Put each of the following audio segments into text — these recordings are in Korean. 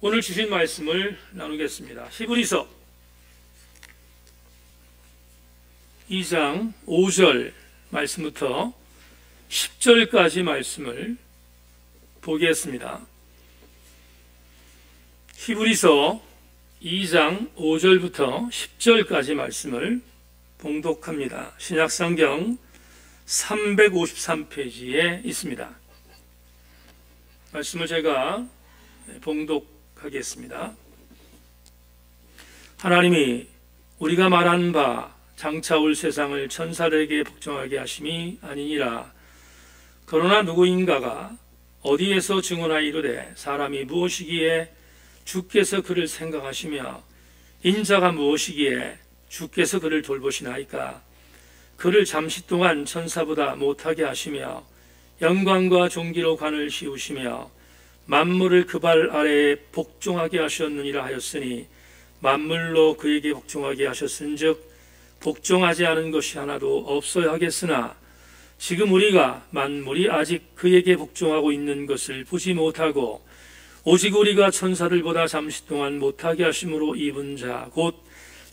오늘 주신 말씀을 나누겠습니다. 히브리서 2장 5절 말씀부터 10절까지 말씀을 보겠습니다. 히브리서 2장 5절부터 10절까지 말씀을 봉독합니다. 신약성경 353페이지에 있습니다. 말씀을 제가 봉독하겠습니다. 하나님이 우리가 말한 바 장차 올 세상을 천사들에게 복종하게 하심이 아니니라. 그러나 누구인가가 어디에서 증언하이르되 사람이 무엇이기에 주께서 그를 생각하시며 인자가 무엇이기에 주께서 그를 돌보시나이까. 그를 잠시 동안 천사보다 못하게 하시며 영광과 존귀로 관을 씌우시며 만물을 그 발 아래에 복종하게 하셨느니라 하였으니 만물로 그에게 복종하게 하셨은즉 복종하지 않은 것이 하나도 없어야 하겠으나 지금 우리가 만물이 아직 그에게 복종하고 있는 것을 보지 못하고 오직 우리가 천사들보다 잠시 동안 못하게 하심으로 입은 자 곧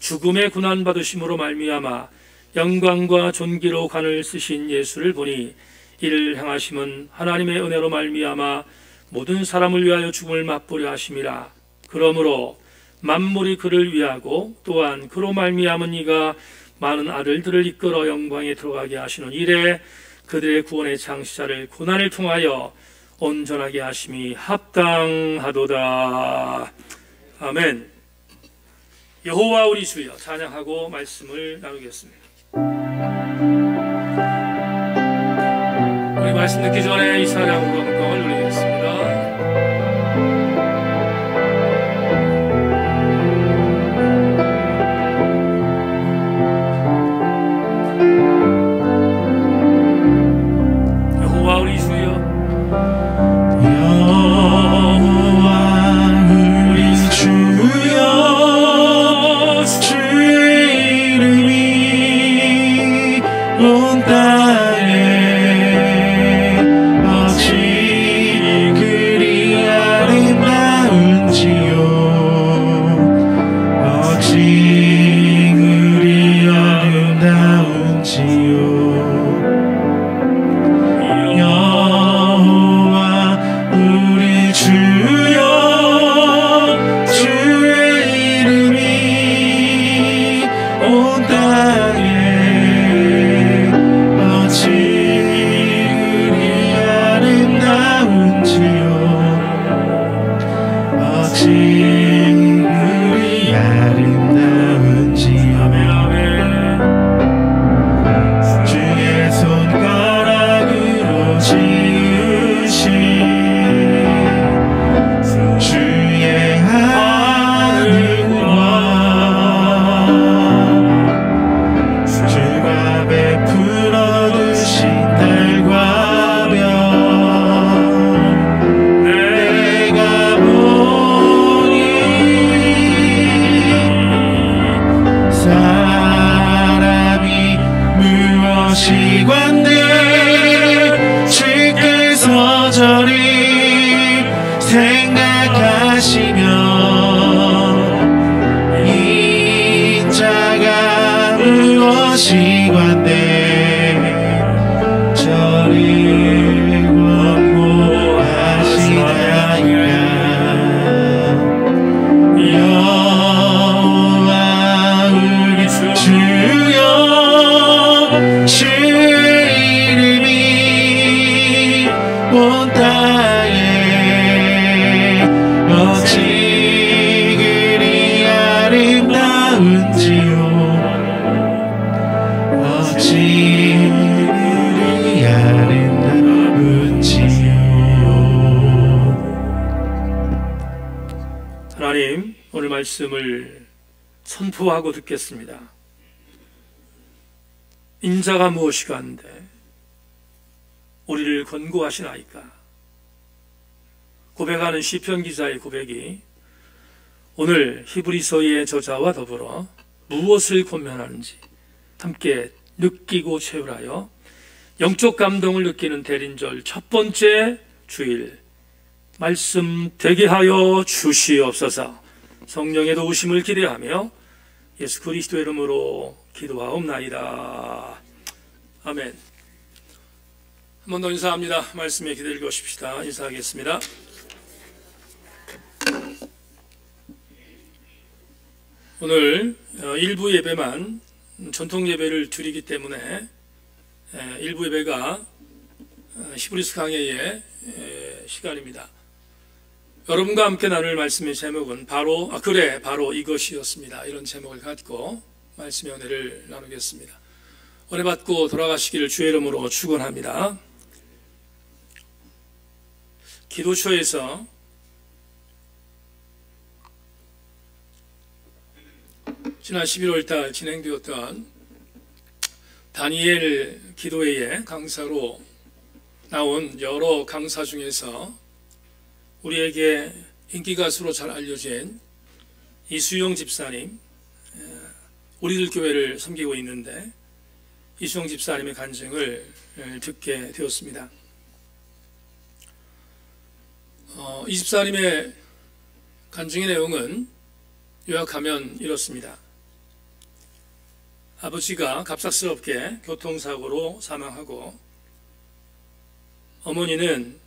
죽음의 고난 받으심으로 말미암아 영광과 존귀로 관을 쓰신 예수를 보니 이를 행하심은 하나님의 은혜로 말미암아 모든 사람을 위하여 죽음을 맛보려 하심이라. 그러므로 만물이 그를 위하고 또한 그로 말미암은 이가 많은 아들들을 이끌어 영광에 들어가게 하시는 이래 그들의 구원의 창시자를 고난을 통하여 온전하게 하심이 합당하도다. 아멘. 여호와 우리 주여 찬양하고 말씀을 나누겠습니다. 우리 말씀 듣기 전에 이 찬양으로 음성을 올리겠습니다. 여호와 우리 주여 주의 이름이 온 땅에 하나님, 오늘 말씀을 선포하고 듣겠습니다. 인자가 무엇이가 한데 우리를 권고하시나이까. 고백하는 시편 기자의 고백이 오늘 히브리서의 저자와 더불어 무엇을 권면하는지 함께 느끼고 체울하여 영적 감동을 느끼는 대린절 첫 번째 주일 말씀 되게 하여 주시옵소서. 성령의 도우심을 기대하며 예수 그리스도의 이름으로 기도하옵나이다. 아멘. 한 번 더 인사합니다. 말씀에 기대를 거십시다. 인사하겠습니다. 오늘 일부 예배만 전통 예배를 드리기 때문에 일부 예배가 히브리서 강해의 시간입니다. 여러분과 함께 나눌 말씀의 제목은 바로 이것이었습니다. 이런 제목을 갖고 말씀의 은혜를 나누겠습니다. 은혜 받고 돌아가시기를 주의 이름으로 축원합니다. 기도처에서 지난 11월 달 진행되었던 다니엘 기도회의 강사로 나온 여러 강사 중에서 우리에게 인기가수로 잘 알려진 이수영 집사님, 우리들 교회를 섬기고 있는데 이수영 집사님의 간증을 듣게 되었습니다. 이 집사님의 간증의 내용은 요약하면 이렇습니다. 아버지가 갑작스럽게 교통사고로 사망하고 어머니는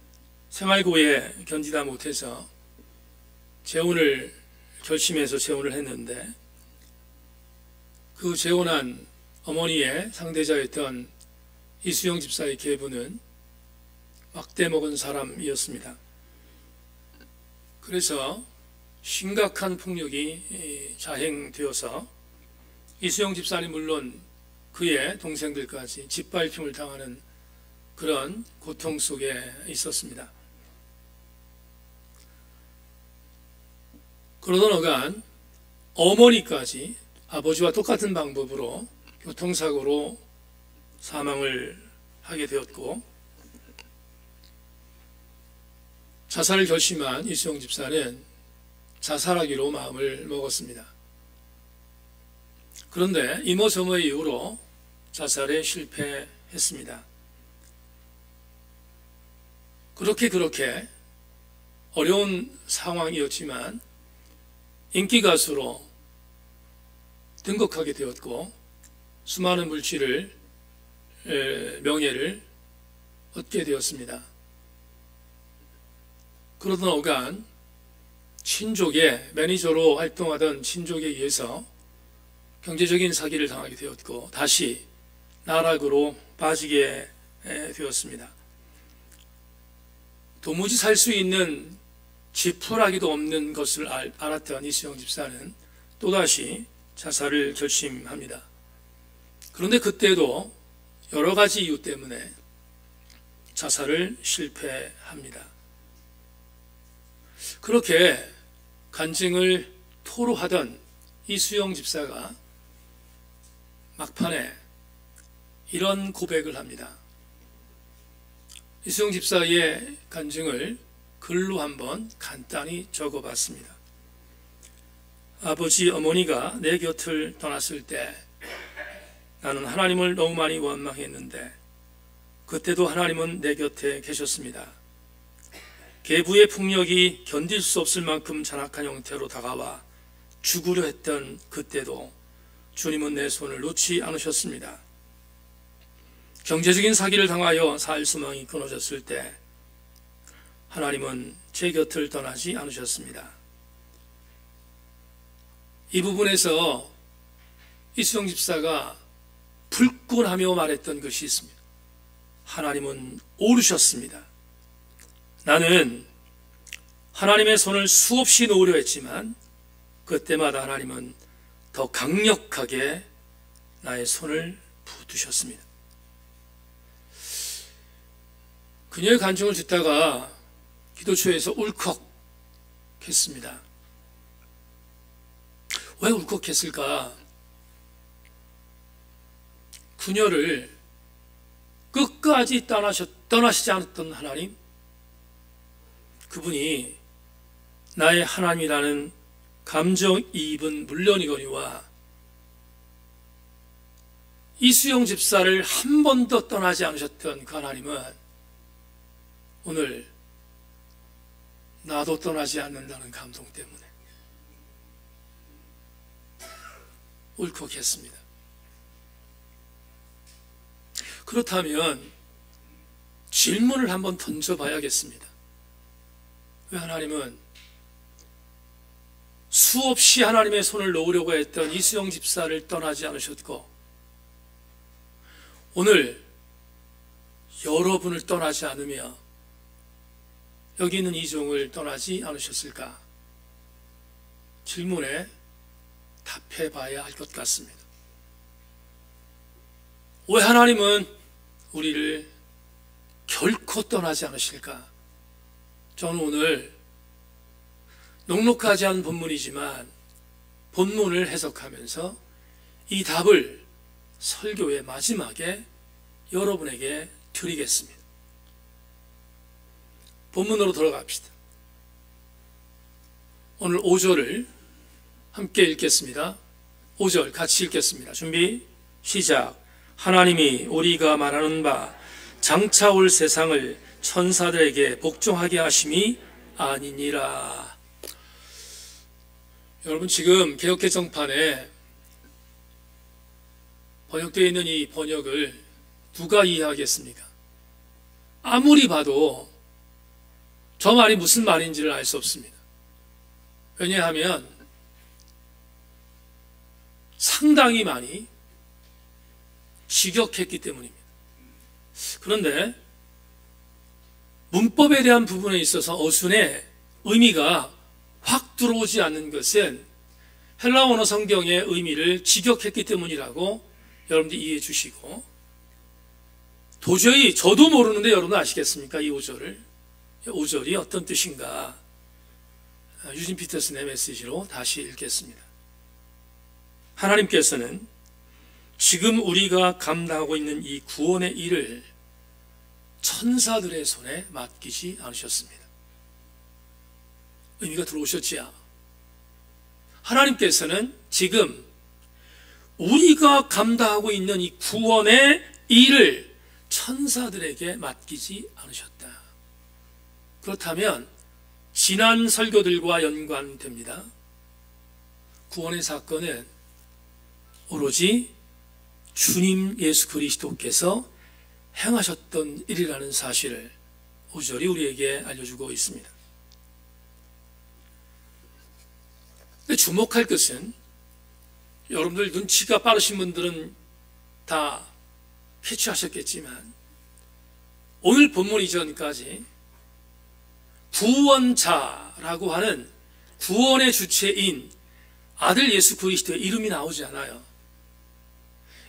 생활고에 견디다 못해서 재혼을 결심해서 재혼을 했는데 그 재혼한 어머니의 상대자였던 이수영 집사의 계부는 막대 먹은 사람이었습니다. 그래서 심각한 폭력이 자행되어서 이수영 집사님 물론 그의 동생들까지 짓밟힘을 당하는 그런 고통 속에 있었습니다. 그러던 어간 어머니까지 아버지와 똑같은 방법으로 교통사고로 사망을 하게 되었고 자살을 결심한 이수영 집사는 자살하기로 마음을 먹었습니다. 그런데 이모저모의 이유로 자살에 실패했습니다. 그렇게 어려운 상황이었지만 인기 가수로 등극하게 되었고 수많은 물질을 명예를 얻게 되었습니다. 그러던 어간 친족의 매니저로 활동하던 친족에 의해서 경제적인 사기를 당하게 되었고 다시 나락으로 빠지게 되었습니다. 도무지 살 수 있는 지푸라기도 없는 것을 알았던 이수영 집사는 또다시 자살을 결심합니다. 그런데 그때도 여러 가지 이유 때문에 자살을 실패합니다. 그렇게 간증을 토로하던 이수영 집사가 막판에 이런 고백을 합니다. 이수영 집사의 간증을 글로 한번 간단히 적어봤습니다. 아버지, 어머니가 내 곁을 떠났을 때 나는 하나님을 너무 많이 원망했는데 그때도 하나님은 내 곁에 계셨습니다. 계부의 폭력이 견딜 수 없을 만큼 잔악한 형태로 다가와 죽으려 했던 그때도 주님은 내 손을 놓지 않으셨습니다. 경제적인 사기를 당하여 살 수망이 끊어졌을 때 하나님은 제 곁을 떠나지 않으셨습니다. 이 부분에서 이수영 집사가 불끈하며 말했던 것이 있습니다. 하나님은 오르셨습니다. 나는 하나님의 손을 수없이 놓으려 했지만 그때마다 하나님은 더 강력하게 나의 손을 붙드셨습니다. 그녀의 간증을 듣다가 기도처에서 울컥했습니다. 왜 울컥했을까? 그녀를 끝까지 떠나시지 않았던 하나님, 그분이 나의 하나님이라는 감정이입은 물론이거니와 이수영 집사를 한 번도 떠나지 않으셨던 그 하나님은 오늘 나도 떠나지 않는다는 감동 때문에 울컥했습니다. 그렇다면 질문을 한번 던져봐야겠습니다. 왜 하나님은 수없이 하나님의 손을 놓으려고 했던 이수영 집사를 떠나지 않으셨고 오늘 여러분을 떠나지 않으며 여기 있는 이종을 떠나지 않으셨을까? 질문에 답해봐야 할 것 같습니다. 왜 하나님은 우리를 결코 떠나지 않으실까? 저는 오늘 넉넉하지 않은 본문이지만 본문을 해석하면서 이 답을 설교의 마지막에 여러분에게 드리겠습니다. 본문으로 돌아갑시다. 오늘 5절을 함께 읽겠습니다. 5절 같이 읽겠습니다. 준비 시작. 하나님이 우리가 말하는 바 장차 올 세상을 천사들에게 복종하게 하심이 아니니라. 여러분, 지금 개역개정판에 번역되어 있는 이 번역을 누가 이해하겠습니까? 아무리 봐도 저 말이 무슨 말인지를 알 수 없습니다. 왜냐하면 상당히 많이 직역했기 때문입니다. 그런데 문법에 대한 부분에 있어서 어순의 의미가 확 들어오지 않는 것은 헬라 원어 성경의 의미를 직역했기 때문이라고 여러분들이 이해해 주시고, 도저히 저도 모르는데 여러분 아시겠습니까? 이 5절이 어떤 뜻인가? 유진 피터슨의 메시지로 다시 읽겠습니다. 하나님께서는 지금 우리가 감당하고 있는 이 구원의 일을 천사들의 손에 맡기지 않으셨습니다. 의미가 들어오셨지요? 하나님께서는 지금 우리가 감당하고 있는 이 구원의 일을 천사들에게 맡기지 않으셨다. 그렇다면 지난 설교들과 연관됩니다. 구원의 사건은 오로지 주님 예수 그리스도께서 행하셨던 일이라는 사실을 5절이 우리에게 알려주고 있습니다. 근데 주목할 것은, 여러분들 눈치가 빠르신 분들은 다 캐치하셨겠지만 오늘 본문 이전까지 구원자라고 하는 구원의 주체인 아들 예수 그리스도의 이름이 나오지 않아요.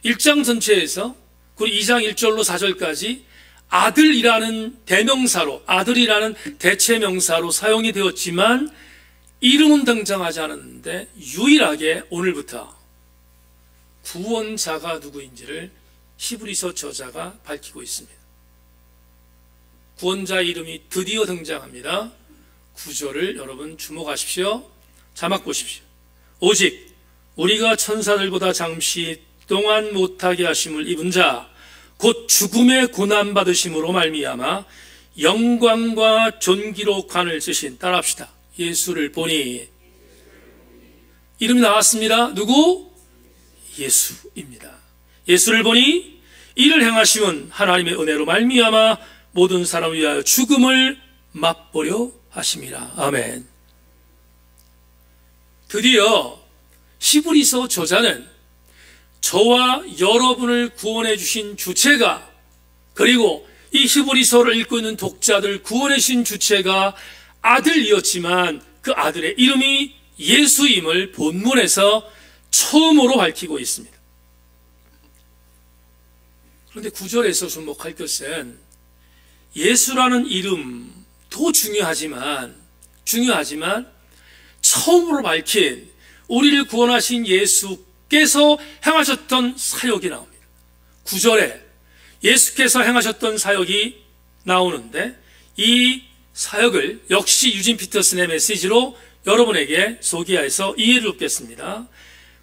1장 전체에서 그리고 2장 1절로 4절까지 아들이라는 대명사로, 아들이라는 대체명사로 사용이 되었지만 이름은 등장하지 않았는데 유일하게 오늘부터 구원자가 누구인지를 히브리서 저자가 밝히고 있습니다. 구원자 이름이 드디어 등장합니다. 9절을 여러분 주목하십시오. 자막 보십시오. 오직 우리가 천사들보다 잠시 동안 못하게 하심을 입은 자, 곧 죽음의 고난 받으심으로 말미암아 영광과 존귀로 관을 쓰신, 따라합시다. 예수를 보니. 이름이 나왔습니다. 누구? 예수입니다. 예수를 보니 이를 행하심은 하나님의 은혜로 말미암아 모든 사람을 위하여 죽음을 맛보려 하심이라. 아멘. 드디어 히브리서 저자는 저와 여러분을 구원해 주신 주체가, 그리고 이 히브리서를 읽고 있는 독자들 구원해 주신 주체가 아들이었지만 그 아들의 이름이 예수임을 본문에서 처음으로 밝히고 있습니다. 그런데 9절에서 주목할 것은 예수라는 이름도 중요하지만 처음으로 밝힌 우리를 구원하신 예수께서 행하셨던 사역이 나옵니다. 9절에 예수께서 행하셨던 사역이 나오는데 이 사역을 역시 유진 피터슨의 메시지로 여러분에게 소개해서 이해를 돕겠습니다.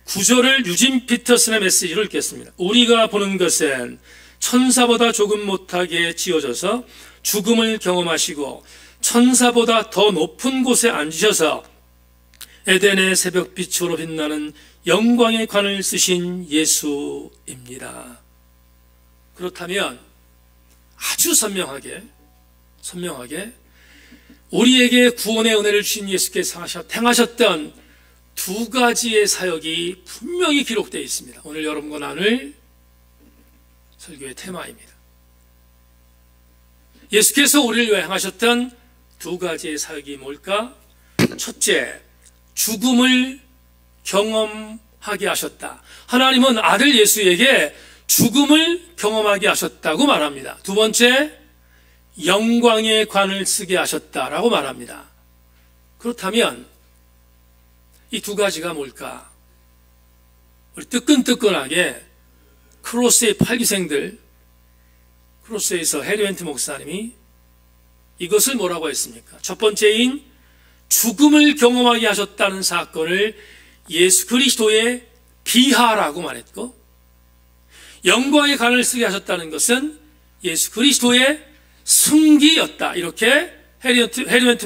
9절을 유진 피터슨의 메시지로 읽겠습니다. 우리가 보는 것은 천사보다 조금 못하게 지어져서 죽음을 경험하시고 천사보다 더 높은 곳에 앉으셔서 에덴의 새벽빛으로 빛나는 영광의 관을 쓰신 예수입니다. 그렇다면 아주 선명하게 우리에게 구원의 은혜를 주신 예수께서 행하셨던 두 가지의 사역이 분명히 기록되어 있습니다. 오늘 여러분과 나눌 설교의 테마입니다. 예수께서 우리를 위해 행하셨던 두 가지의 사역이 뭘까? 첫째, 죽음을 경험하게 하셨다. 하나님은 아들 예수에게 죽음을 경험하게 하셨다고 말합니다. 두 번째, 영광의 관을 쓰게 하셨다라고 말합니다. 그렇다면 이 두 가지가 뭘까? 우리 뜨끈뜨끈하게 크로스의 팔기생들, 크로스에서 헤리웬트 목사님이 이것을 뭐라고 했습니까? 첫 번째인 죽음을 경험하게 하셨다는 사건을 예수 그리스도의 비하라고 말했고, 영광의 관을 쓰게 하셨다는 것은 예수 그리스도의 승기였다. 이렇게 헤리웬트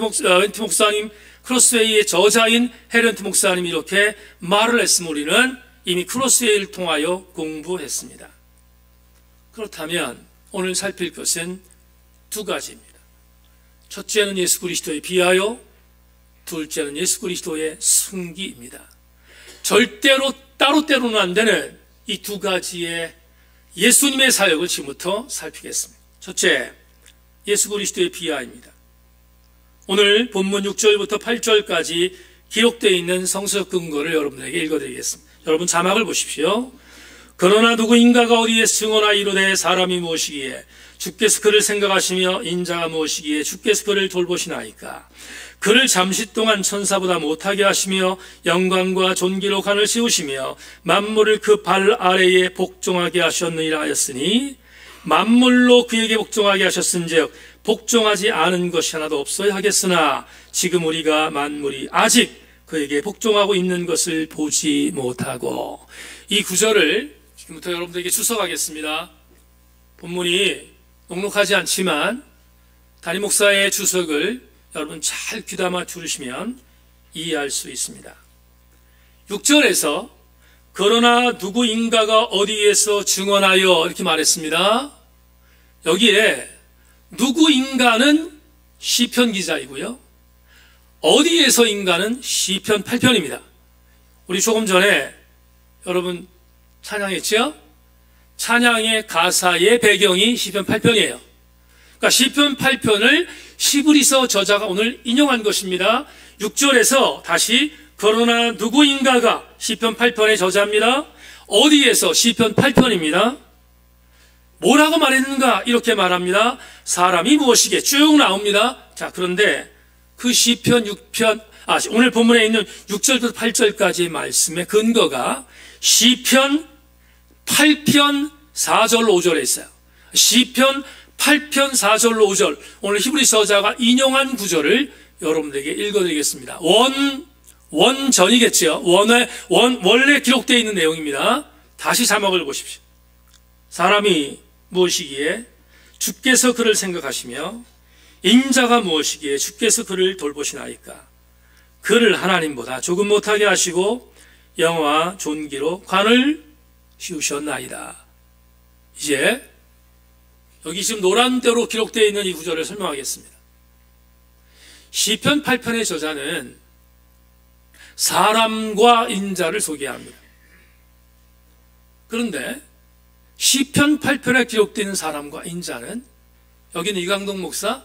목사님, 크로스웨이의 저자인 헤리웬트 목사님이 이렇게 말을 했으면 우리는 이미 크로스웨이를 통하여 공부했습니다. 그렇다면 오늘 살필 것은 두 가지입니다. 첫째는 예수 그리스도의 비하요, 둘째는 예수 그리스도의 승기입니다. 절대로 따로 때로는 안 되는 이 두 가지의 예수님의 사역을 지금부터 살피겠습니다. 첫째, 예수 그리스도의 비하입니다. 오늘 본문 6절부터 8절까지 기록되어 있는 성서적 근거를 여러분에게 읽어드리겠습니다. 여러분 자막을 보십시오. 그러나 누구인가가 어디에서 증언하여 이르되 사람이 무엇이기에 주께서 그를 생각하시며 인자가 무엇이기에 주께서 그를 돌보시나이까. 그를 잠시 동안 천사보다 못하게 하시며 영광과 존귀로 관을 씌우시며 만물을 그 발 아래에 복종하게 하셨느니라 하였으니, 만물로 그에게 복종하게 하셨은즉 복종하지 않은 것이 하나도 없어야 하겠으나 지금 우리가 만물이 아직 그에게 복종하고 있는 것을 보지 못하고. 이 구절을 지금부터 여러분들에게 주석하겠습니다. 본문이 넉넉하지 않지만 담임 목사의 주석을 여러분 잘 귀담아 들으시면 이해할 수 있습니다. 6절에서 그러나 누구인가가 어디에서 증언하여 이렇게 말했습니다. 여기에 누구인가는 시편 기자이고요, 어디에서 인가는 시편 8편입니다. 우리 조금 전에 여러분 찬양했죠? 찬양의 가사의 배경이 시편 8편이에요. 그러니까 시편 8편을 시브리서 저자가 오늘 인용한 것입니다. 6절에서 다시 그러나 누구인가가 시편 8편의 저자입니다. 어디에서? 시편 8편입니다. 뭐라고 말했는가? 이렇게 말합니다. 사람이 무엇이게 쭉 나옵니다. 자, 그런데 그 시편 6편, 오늘 본문에 있는 6절부터 8절까지의 말씀의 근거가 시편 8편 4절 5절에 있어요. 시편 8편 4절로 5절, 오늘 히브리서 저자가 인용한 구절을 여러분들에게 읽어드리겠습니다. 원전이겠죠. 원래 기록되어 있는 내용입니다. 다시 자막을 보십시오. 사람이 무엇이기에 주께서 그를 생각하시며 인자가 무엇이기에 주께서 그를 돌보시나이까. 그를 하나님보다 조금 못하게 하시고 영화와 존귀로 관을 씌우셨나이다. 이제 여기 지금 노란대로 기록되어 있는 이 구절을 설명하겠습니다. 시편 8편의 저자는 사람과 인자를 소개합니다. 그런데 시편 8편에 기록되어 있는 사람과 인자는 여기는 이강동 목사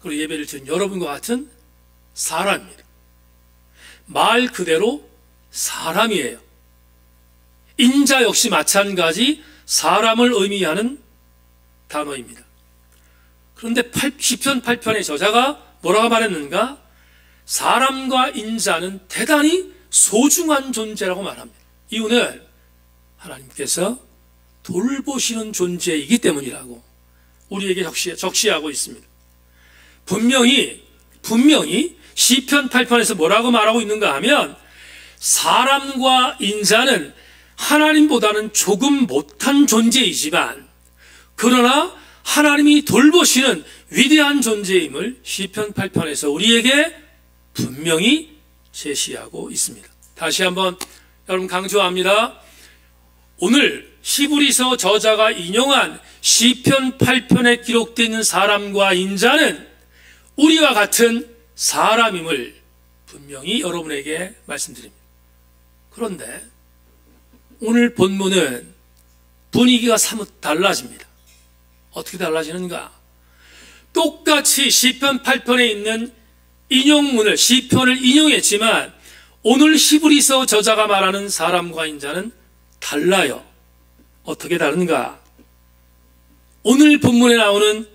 그리고 예배를 드린 여러분과 같은 사람입니다. 말 그대로 사람이에요. 인자 역시 마찬가지 사람을 의미하는 단어입니다. 그런데 시편 8편의 저자가 뭐라고 말했는가? 사람과 인자는 대단히 소중한 존재라고 말합니다. 이유는 하나님께서 돌보시는 존재이기 때문이라고 우리에게 적시하고 있습니다. 분명히 시편 8편에서 뭐라고 말하고 있는가 하면 사람과 인자는 하나님보다는 조금 못한 존재이지만 그러나 하나님이 돌보시는 위대한 존재임을 시편 8편에서 우리에게 분명히 제시하고 있습니다. 다시 한번 여러분 강조합니다. 오늘 히브리서 저자가 인용한 시편 8편에 기록되어 있는 사람과 인자는 우리와 같은 사람임을 분명히 여러분에게 말씀드립니다. 그런데 오늘 본문은 분위기가 사뭇 달라집니다. 어떻게 달라지는가? 똑같이 시편 8편에 있는 인용문을 시편을 인용했지만 오늘 히브리서 저자가 말하는 사람과 인자는 달라요. 어떻게 다른가? 오늘 본문에 나오는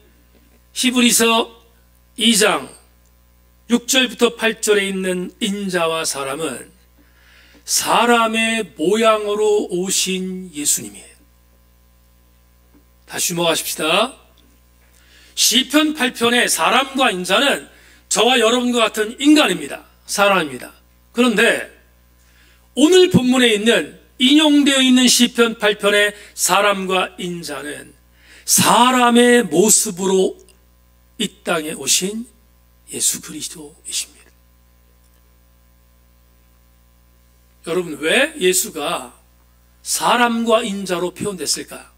히브리서 2장 6절부터 8절에 있는 인자와 사람은 사람의 모양으로 오신 예수님이에요. 다시 주목하십시다. 시편 8편의 사람과 인자는 저와 여러분과 같은 인간입니다. 사람입니다. 그런데 오늘 본문에 있는 인용되어 있는 시편 8편의 사람과 인자는 사람의 모습으로 이 땅에 오신 예수 그리스도이십니다. 여러분, 왜 예수가 사람과 인자로 표현됐을까?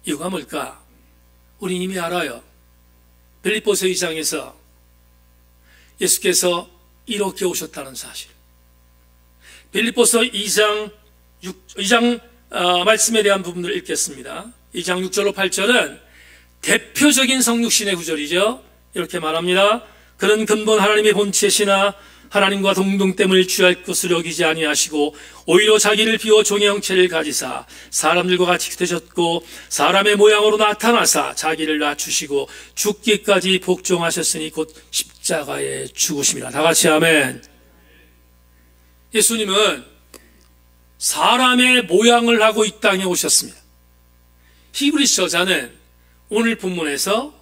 이유가 뭘까? 우리 이미 알아요. 빌립보서 2장에서 예수께서 이렇게 오셨다는 사실. 빌립보서 2장 말씀에 대한 부분들을 읽겠습니다. 2장 6절로 8절은 대표적인 성육신의 구절이죠. 이렇게 말합니다. 그는 근본 하나님의 본체시나 하나님과 동등됨을 취할 것을 여기지 아니하시고 오히려 자기를 비워 종의 형체를 가지사 사람들과 같이 되셨고 사람의 모양으로 나타나사 자기를 낮추시고 죽기까지 복종하셨으니 곧 십자가에 죽으심이라. 다 같이 아멘. 예수님은 사람의 모양을 하고 이 땅에 오셨습니다. 히브리서 저자는 오늘 본문에서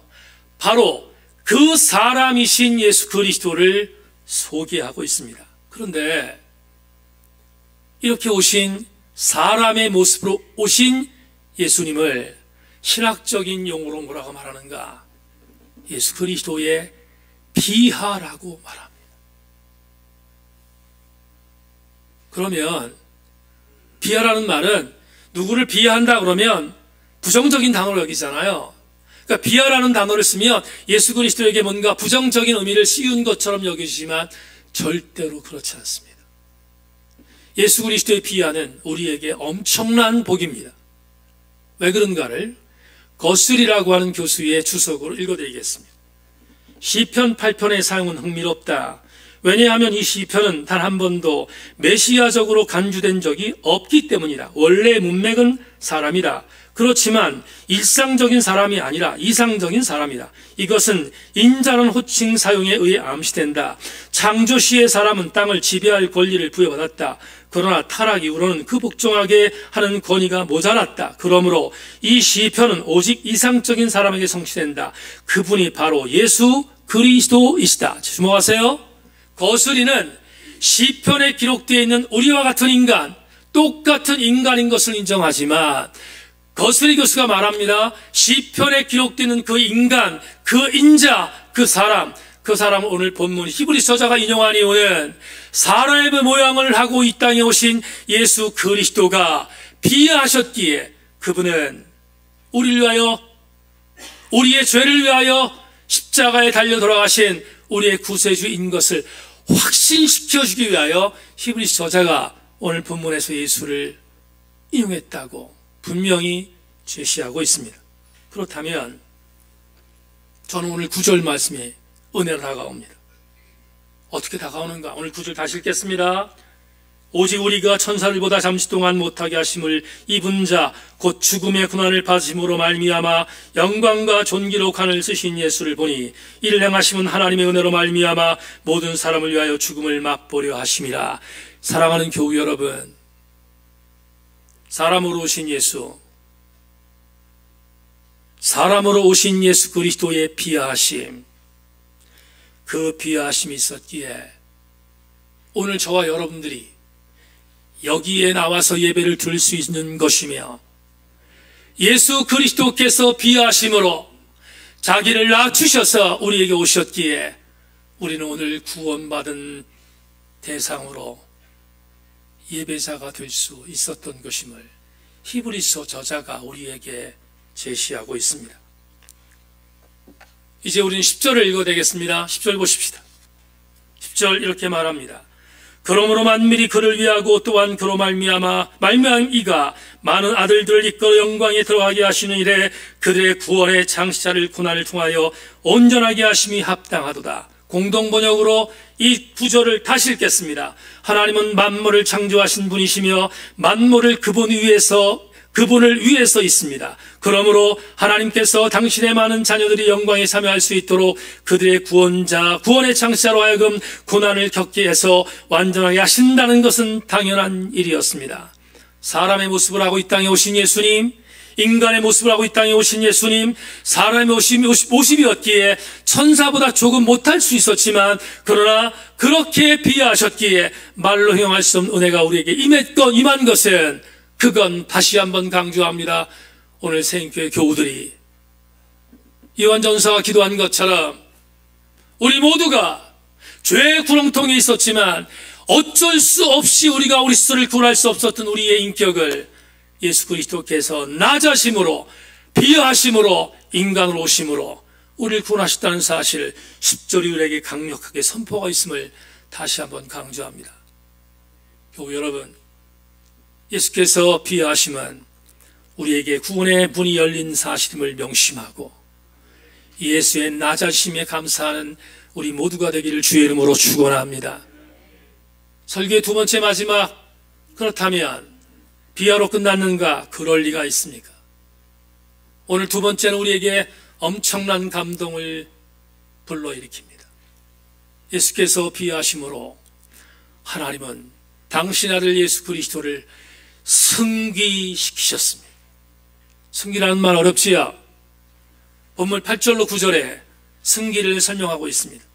바로 그 사람이신 예수 그리스도를 소개하고 있습니다. 그런데 이렇게 오신 사람의 모습으로 오신 예수님을 신학적인 용어로 뭐라고 말하는가? 예수 그리스도의 비하라고 말합니다. 그러면 비하라는 말은 누구를 비하한다 그러면 부정적인 단어로 여기잖아요. 그러니까 비하라는 단어를 쓰면 예수 그리스도에게 뭔가 부정적인 의미를 씌운 것처럼 여기지만 절대로 그렇지 않습니다. 예수 그리스도의 비하는 우리에게 엄청난 복입니다. 왜 그런가를 거슬이라고 하는 교수의 주석으로 읽어드리겠습니다. 시편 8편의 사용은 흥미롭다. 왜냐하면 이 시편은 단 한 번도 메시아적으로 간주된 적이 없기 때문이다. 원래 문맥은 사람이다. 그렇지만 일상적인 사람이 아니라 이상적인 사람이다. 이것은 인자라는 호칭 사용에 의해 암시된다. 창조 시의 사람은 땅을 지배할 권리를 부여받았다. 그러나 타락 이후로는 그 복종하게 하는 권위가 모자랐다. 그러므로 이 시편은 오직 이상적인 사람에게 성취된다. 그분이 바로 예수 그리스도이시다. 주목하세요. 거슬이는 시편에 기록되어 있는 우리와 같은 인간, 똑같은 인간인 것을 인정하지만 거슬이 교수가 말합니다. 시편에 기록되는 그 인간, 그 인자, 그 사람은 오늘 본문 히브리서 저자가 인용한 이유는 사람의 모양을 하고 이 땅에 오신 예수 그리스도가 비하하셨기에 그분은 우리를 위하여, 우리의 죄를 위하여 십자가에 달려 돌아가신 우리의 구세주인 것을 확신시켜주기 위하여 히브리서 저자가 오늘 본문에서 예수를 인용했다고 분명히 제시하고 있습니다. 그렇다면 저는 오늘 9절 말씀이 은혜로 다가옵니다. 어떻게 다가오는가? 오늘 9절 다시 읽겠습니다. 오직 우리가 천사를 보다 잠시 동안 못하게 하심을 입은 자 곧 죽음의 고난을 받으심으로 말미암아 영광과 존귀로 관을 쓰신 예수를 보니 이를 행하심은 하나님의 은혜로 말미암아 모든 사람을 위하여 죽음을 맛보려 하심이라. 사랑하는 교우 여러분, 사람으로 오신 예수, 사람으로 오신 예수 그리스도의 비하하심, 그 비하하심이 있었기에 오늘 저와 여러분들이 여기에 나와서 예배를 드릴 수 있는 것이며 예수 그리스도께서 비하하심으로 자기를 낮추셔서 우리에게 오셨기에 우리는 오늘 구원받은 대상으로 예배자가 될 수 있었던 것임을 히브리서 저자가 우리에게 제시하고 있습니다. 이제 우리는 10절을 읽어야 되겠습니다. 10절 보십시다. 10절 이렇게 말합니다. 그러므로 만민이 그를 위하고 또한 그로 말미암아 이가 많은 아들들을 이끌어 영광에 들어가게 하시는 이래 그들의 구원의 창시자를 고난을 통하여 온전하게 하심이 합당하도다. 공동번역으로 이 구절을 다시 읽겠습니다. 하나님은 만물을 창조하신 분이시며 만물을 그분을 위해서 있습니다. 그러므로 하나님께서 당신의 많은 자녀들이 영광에 참여할 수 있도록 그들의 구원의 창시자로 하여금 고난을 겪게 해서 완전하게 하신다는 것은 당연한 일이었습니다. 사람의 모습을 하고 이 땅에 오신 예수님, 인간의 모습을 하고 이 땅에 오신 예수님, 사람의 모습이었기에 천사보다 조금 못할 수 있었지만 그러나 그렇게 비하하셨기에 말로 형용할 수 없는 은혜가 우리에게 임한 것은 그건 다시 한번 강조합니다. 오늘 새인교회 교우들이 요한전서가 기도한 것처럼 우리 모두가 죄의 구렁텅이에 있었지만 어쩔 수 없이 우리가 우리 스스로를 구원할 수 없었던 우리의 인격을 예수 그리스도께서 낮아심으로 비하하심으로 인간으로 오심으로 우리를 구원하셨다는 사실을 10절이 우리에게 강력하게 선포가 있음을 다시 한번 강조합니다. 교우 여러분, 예수께서 비하하심은 우리에게 구원의 문이 열린 사실임을 명심하고 예수의 낮아심에 감사하는 우리 모두가 되기를 주의 이름으로 축원합니다. 설교의 두 번째 마지막, 그렇다면 비하로 끝났는가? 그럴 리가 있습니까? 오늘 두 번째는 우리에게 엄청난 감동을 불러일으킵니다. 예수께서 비하심으로 하나님은 당신 아들 예수 그리스도를 승귀시키셨습니다. 승기라는 말 어렵지요? 본문 8절로 9절에 승기를 설명하고 있습니다.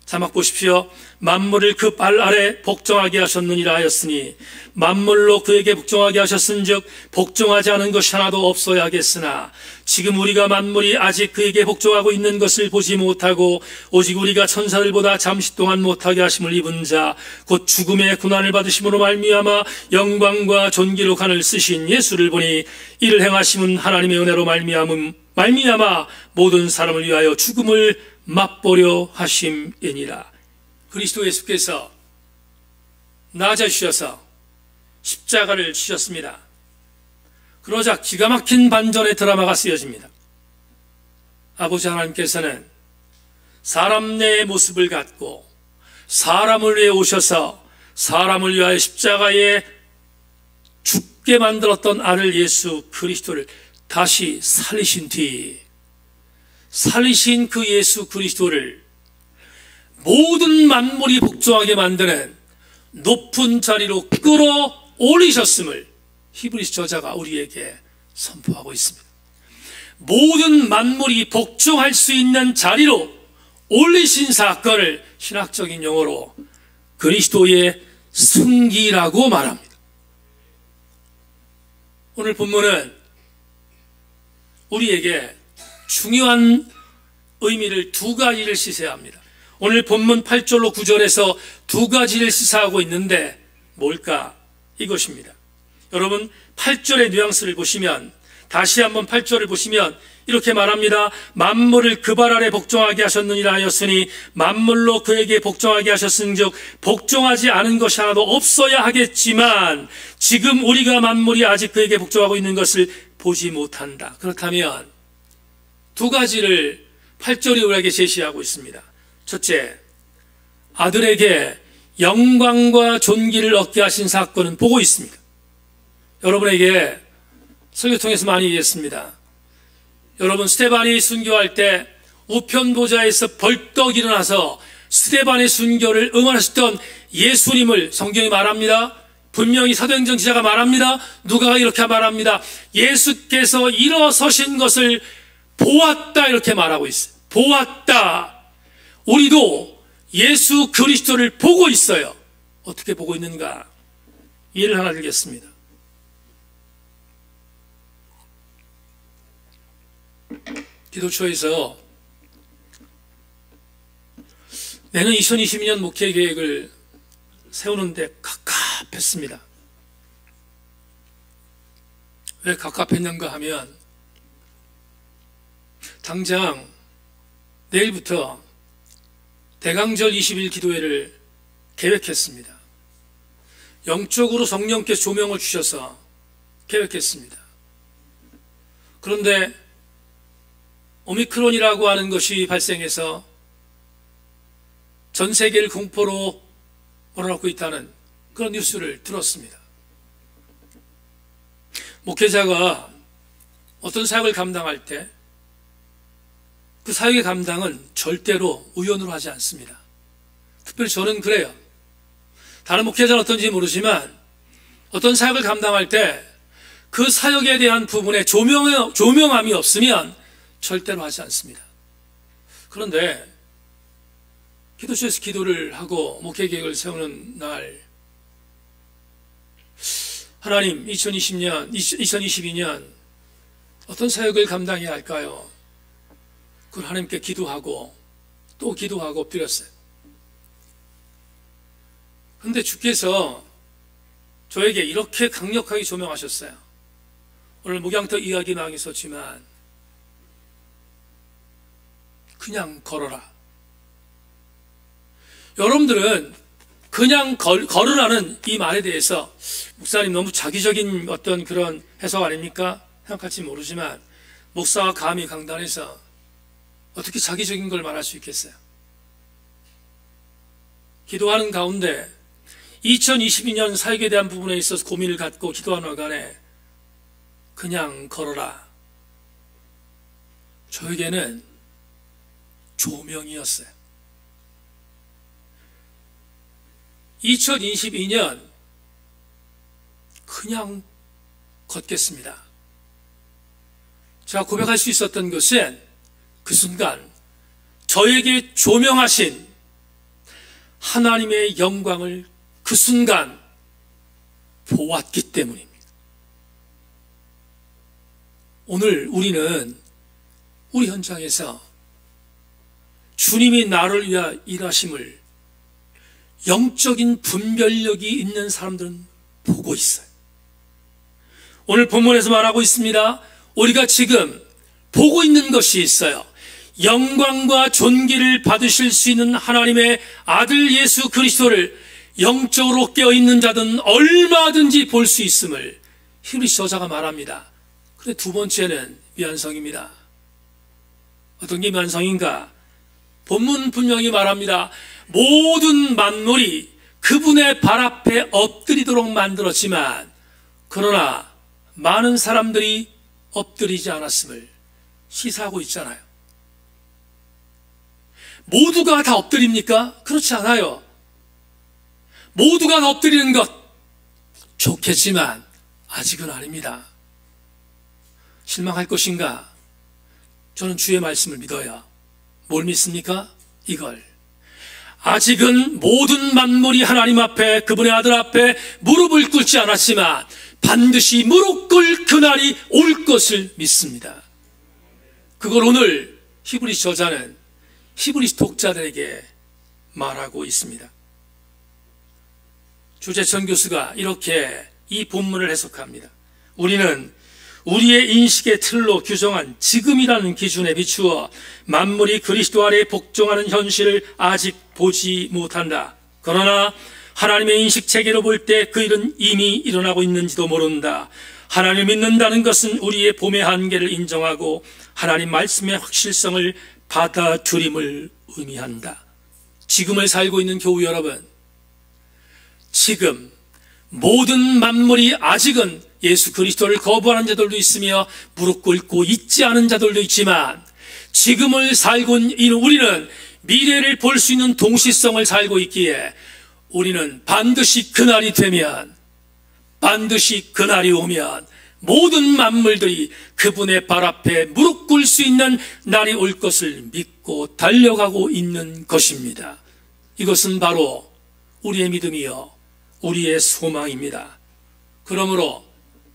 자막 보십시오. 만물을 그 발 아래 복종하게 하셨느니라 하였으니 만물로 그에게 복종하게 하셨은즉 복종하지 않은 것이 하나도 없어야 하겠으나 지금 우리가 만물이 아직 그에게 복종하고 있는 것을 보지 못하고 오직 우리가 천사들보다 잠시 동안 못하게 하심을 입은 자 곧 죽음의 고난을 받으심으로 말미암아 영광과 존귀로 간을 쓰신 예수를 보니 이를 행하심은 하나님의 은혜로 말미암아 모든 사람을 위하여 죽음을 맛보려 하심이니라. 그리스도 예수께서 낮아주셔서 십자가를 지셨습니다. 그러자 기가 막힌 반전의 드라마가 쓰여집니다. 아버지 하나님께서는 사람 내의 모습을 갖고 사람을 위해 오셔서 사람을 위하여 십자가에 죽게 만들었던 아들 예수 그리스도를 다시 살리신 뒤 살리신 그 예수 그리스도를 모든 만물이 복종하게 만드는 높은 자리로 끌어올리셨음을 히브리서 저자가 우리에게 선포하고 있습니다. 모든 만물이 복종할 수 있는 자리로 올리신 사건을 신학적인 용어로 그리스도의 승기라고 말합니다. 오늘 본문은 우리에게 중요한 의미를 두 가지를 시사합니다. 오늘 본문 8절로 9절에서 두 가지를 시사하고 있는데 뭘까? 이것입니다. 여러분 8절의 뉘앙스를 보시면 다시 한번 8절을 보시면 이렇게 말합니다. 만물을 그 발 아래 복종하게 하셨느니라 하였으니 만물로 그에게 복종하게 하셨은즉 복종하지 않은 것이 하나도 없어야 하겠지만 지금 우리가 만물이 아직 그에게 복종하고 있는 것을 보지 못한다. 그렇다면 두 가지를 8절이 우리에게 제시하고 있습니다. 첫째, 아들에게 영광과 존귀를 얻게 하신 사건은 보고 있습니다. 여러분에게 설교 통해서 많이 얘기했습니다. 여러분 스데반이 순교할 때 우편 보좌에서 벌떡 일어나서 스데반의 순교를 응원하셨던 예수님을 성경이 말합니다. 분명히 사도행전 기자가 말합니다. 누가가 이렇게 말합니다. 예수께서 일어서신 것을 보았다 이렇게 말하고 있어요. 보았다. 우리도 예수 그리스도를 보고 있어요. 어떻게 보고 있는가? 예를 하나 들겠습니다. 기도처에서 내년 2022년 목회 계획을 세우는데 갑갑했습니다. 왜 갑갑했는가 하면 당장 내일부터 대강절 20일 기도회를 계획했습니다. 영적으로 성령께서 조명을 주셔서 계획했습니다. 그런데 오미크론이라고 하는 것이 발생해서 전 세계를 공포로 몰아넣고 있다는 그런 뉴스를 들었습니다. 목회자가 어떤 사역을 감당할 때 그 사역의 감당은 절대로 우연으로 하지 않습니다. 특별히 저는 그래요. 다른 목회자는 어떤지 모르지만 어떤 사역을 감당할 때 그 사역에 대한 부분에 조명함이 없으면 절대로 하지 않습니다. 그런데 기도처에서 기도를 하고 목회 계획을 세우는 날, 하나님 2022년 어떤 사역을 감당해야 할까요? 그걸 하나님께 기도하고 또 기도하고 엎드렸어요. 그런데 주께서 저에게 이렇게 강력하게 조명하셨어요. 오늘 목양터 이야기 나가기 있었지만 그냥 걸어라. 여러분들은 그냥 걸으라는 이 말에 대해서 목사님 너무 자기적인 어떤 그런 해석 아닙니까? 생각할지 모르지만 목사가 감히 강단에서 어떻게 자기적인 걸 말할 수 있겠어요? 기도하는 가운데 2022년 사역에 대한 부분에 있어서 고민을 갖고 기도하는 간에 그냥 걸어라. 저에게는 조명이었어요. 2022년 그냥 걷겠습니다. 제가 고백할 수 있었던 것은 그 순간 저에게 조명하신 하나님의 영광을 그 순간 보았기 때문입니다. 오늘 우리는 우리 현장에서 주님이 나를 위하여 일하심을 영적인 분별력이 있는 사람들은 보고 있어요. 오늘 본문에서 말하고 있습니다. 우리가 지금 보고 있는 것이 있어요. 영광과 존귀를 받으실 수 있는 하나님의 아들 예수 그리스도를 영적으로 깨어있는 자든 얼마든지 볼 수 있음을 히브리서 저자가 말합니다. 그런데 두 번째는 미완성입니다. 어떤 게 미완성인가? 본문 분명히 말합니다. 모든 만물이 그분의 발 앞에 엎드리도록 만들었지만 그러나 많은 사람들이 엎드리지 않았음을 시사하고 있잖아요. 모두가 다 엎드립니까? 그렇지 않아요. 모두가 다 엎드리는 것 좋겠지만 아직은 아닙니다. 실망할 것인가? 저는 주의 말씀을 믿어요. 뭘 믿습니까? 이걸. 아직은 모든 만물이 하나님 앞에 그분의 아들 앞에 무릎을 꿇지 않았지만 반드시 무릎 꿇을 그날이 올 것을 믿습니다. 그걸 오늘 히브리서 저자는 히브리서 독자들에게 말하고 있습니다. 주재천 교수가 이렇게 이 본문을 해석합니다. 우리는 우리의 인식의 틀로 규정한 지금이라는 기준에 비추어 만물이 그리스도 아래 복종하는 현실을 아직 보지 못한다. 그러나 하나님의 인식 체계로 볼 때 그 일은 이미 일어나고 있는지도 모른다. 하나님을 믿는다는 것은 우리의 봄의 한계를 인정하고 하나님 말씀의 확실성을 받아들임을 의미한다. 지금을 살고 있는 교우 여러분, 지금 모든 만물이 아직은 예수 그리스도를 거부하는 자들도 있으며 무릎 꿇고 있지 않은 자들도 있지만 지금을 살고 있는 우리는 미래를 볼 수 있는 동시성을 살고 있기에 우리는 반드시 그날이 되면, 반드시 그날이 오면 모든 만물들이 그분의 발 앞에 무릎 꿇을 수 있는 날이 올 것을 믿고 달려가고 있는 것입니다. 이것은 바로 우리의 믿음이요 우리의 소망입니다. 그러므로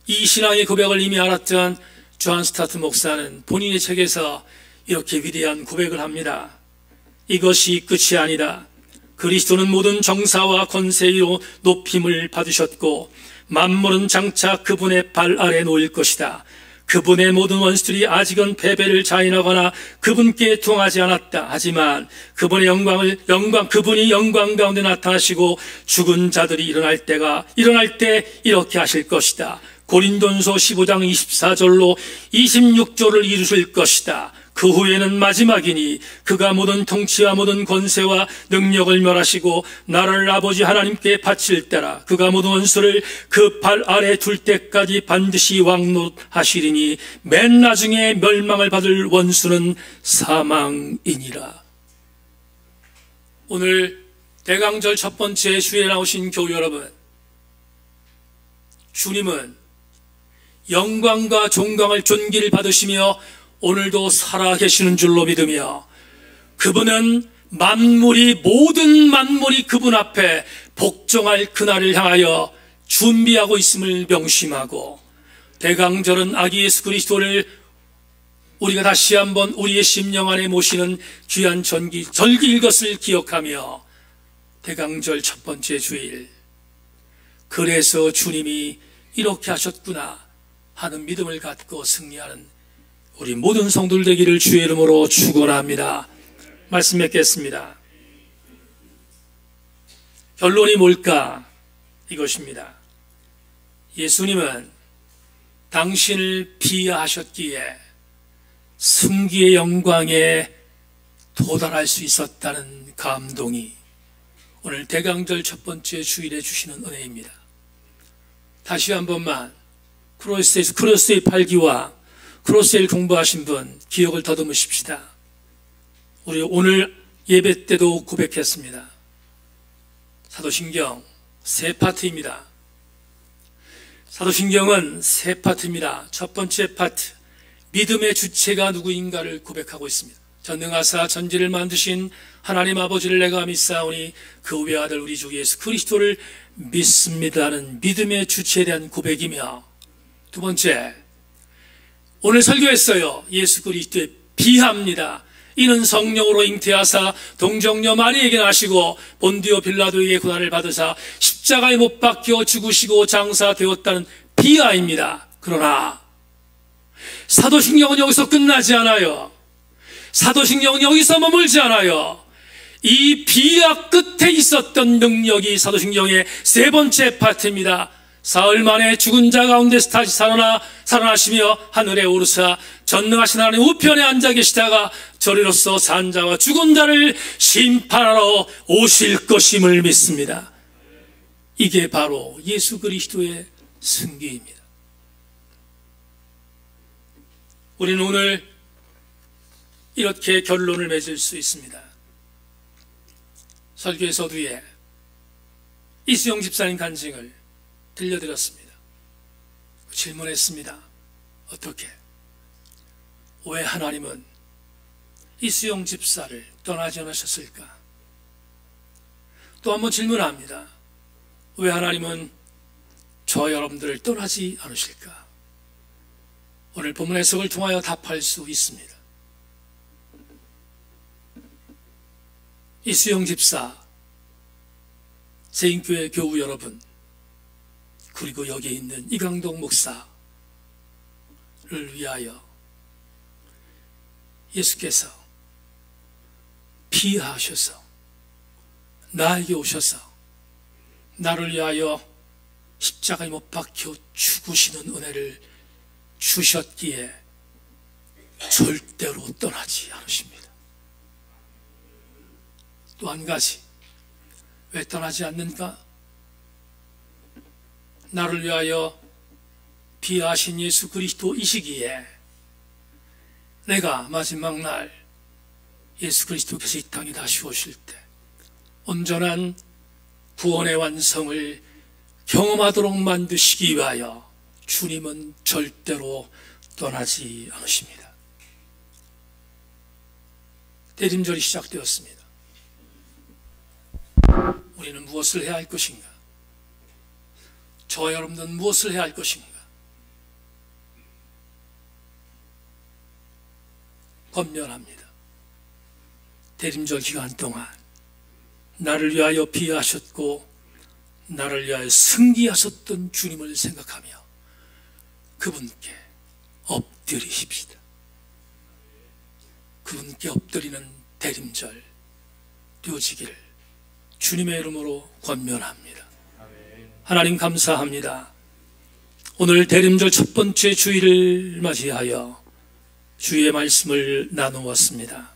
이 신앙의 고백을 이미 알았던 존 스타트 목사는 본인의 책에서 이렇게 위대한 고백을 합니다. 이것이 끝이 아니다. 그리스도는 모든 정사와 권세로 높임을 받으셨고 만물은 장차 그분의 발 아래 놓일 것이다. 그분의 모든 원수들이 아직은 패배를 자인하거나 그분께 통하지 않았다. 하지만 그분이 영광 가운데 나타나시고 죽은 자들이 일어날 때 이렇게 하실 것이다. 고린도전서 15장 24절로 26절을 이루실 것이다. 그 후에는 마지막이니 그가 모든 통치와 모든 권세와 능력을 멸하시고 나라를 아버지 하나님께 바칠 때라. 그가 모든 원수를 그 발 아래 둘 때까지 반드시 왕노하시리니 맨 나중에 멸망을 받을 원수는 사망이니라. 오늘 대강절 첫 번째 주일에 나오신 교우 여러분, 주님은 영광과 존경을 존귀를 받으시며 오늘도 살아계시는 줄로 믿으며 그분은 모든 만물이 그분 앞에 복종할 그날을 향하여 준비하고 있음을 명심하고, 대강절은 아기 예수 그리스도를 우리가 다시 한번 우리의 심령 안에 모시는 귀한 절기일 것을 기억하며 대강절 첫 번째 주일, 그래서 주님이 이렇게 하셨구나 하는 믿음을 갖고 승리하는 우리 모든 성도들 되기를 주의 이름으로 축원합니다. 말씀 맺겠습니다. 결론이 뭘까? 이것입니다. 예수님은 당신을 비하하셨기에 승기의 영광에 도달할 수 있었다는 감동이 오늘 대강절 첫 번째 주일에 주시는 은혜입니다. 다시 한 번만 크로스의 팔기와 크로스를 공부하신 분 기억을 더듬으십시다. 우리 오늘 예배 때도 고백했습니다. 사도신경 세 파트입니다. 사도신경은 세 파트입니다. 첫 번째 파트, 믿음의 주체가 누구인가를 고백하고 있습니다. 전능하사 전지를 만드신 하나님 아버지를 내가 믿사오니 그 외아들 우리 주 예수 그리스도를 믿습니다는 믿음의 주체에 대한 고백이며, 두 번째, 오늘 설교했어요. 예수 그리스도의 비하입니다. 이는 성령으로 잉태하사 동정녀 마리에게 나시고 본디오 빌라도에게 고난을 받으사 십자가에 못 박혀 죽으시고 장사되었다는 비하입니다. 그러나 사도신경은 여기서 끝나지 않아요. 사도신경은 여기서 머물지 않아요. 이 비하 끝에 있었던 능력이 사도신경의 세 번째 파트입니다. 사흘 만에 죽은 자 가운데서 다시 살아나시며 하늘에 오르사 전능하신 하나님 우편에 앉아 계시다가 저리로서 산 자와 죽은 자를 심판하러 오실 것임을 믿습니다. 이게 바로 예수 그리스도의 승기입니다. 우리는 오늘 이렇게 결론을 맺을 수 있습니다. 설교의 서두에 이수영 집사님 간증을 들려드렸습니다. 질문했습니다. 어떻게? 왜 하나님은 이수영 집사를 떠나지 않으셨을까? 또 한번 질문합니다. 왜 하나님은 저 여러분들을 떠나지 않으실까? 오늘 본문 해석을 통하여 답할 수 있습니다. 이수영 집사, 세인교회 교우 여러분, 그리고 여기에 있는 이강동 목사를 위하여 예수께서 피하셔서 나에게 오셔서 나를 위하여 십자가에 못 박혀 죽으시는 은혜를 주셨기에 절대로 떠나지 않으십니다. 또 한 가지, 왜 떠나지 않는가? 나를 위하여 비하신 예수 그리스도이시기에 내가 마지막 날 예수 그리스도께서 이 땅에 다시 오실 때 온전한 구원의 완성을 경험하도록 만드시기 위하여 주님은 절대로 떠나지 않으십니다. 대림절이 시작되었습니다. 우리는 무엇을 해야 할 것인가? 저와 여러분들은 무엇을 해야 할 것인가? 권면합니다. 대림절 기간 동안 나를 위하여 피하셨고 나를 위하여 승리하셨던 주님을 생각하며 그분께 엎드리십시다. 그분께 엎드리는 대림절 되어지기를 주님의 이름으로 권면합니다. 하나님 감사합니다. 오늘 대림절 첫 번째 주일을 맞이하여 주의 말씀을 나누었습니다.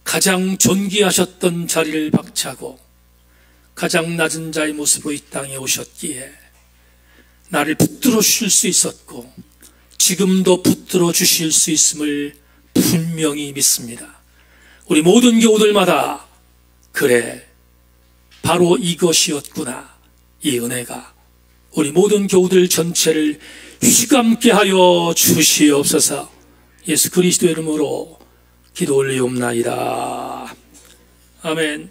가장 존귀하셨던 자리를 박차고 가장 낮은 자의 모습으로 이 땅에 오셨기에 나를 붙들어 주실 수 있었고 지금도 붙들어 주실 수 있음을 분명히 믿습니다. 우리 모든 교우들마다 그래 바로 이것이었구나, 이 은혜가 우리 모든 교우들 전체를 휘감게 하여 주시옵소서. 예수 그리스도의 이름으로 기도 올리옵나이다. 아멘.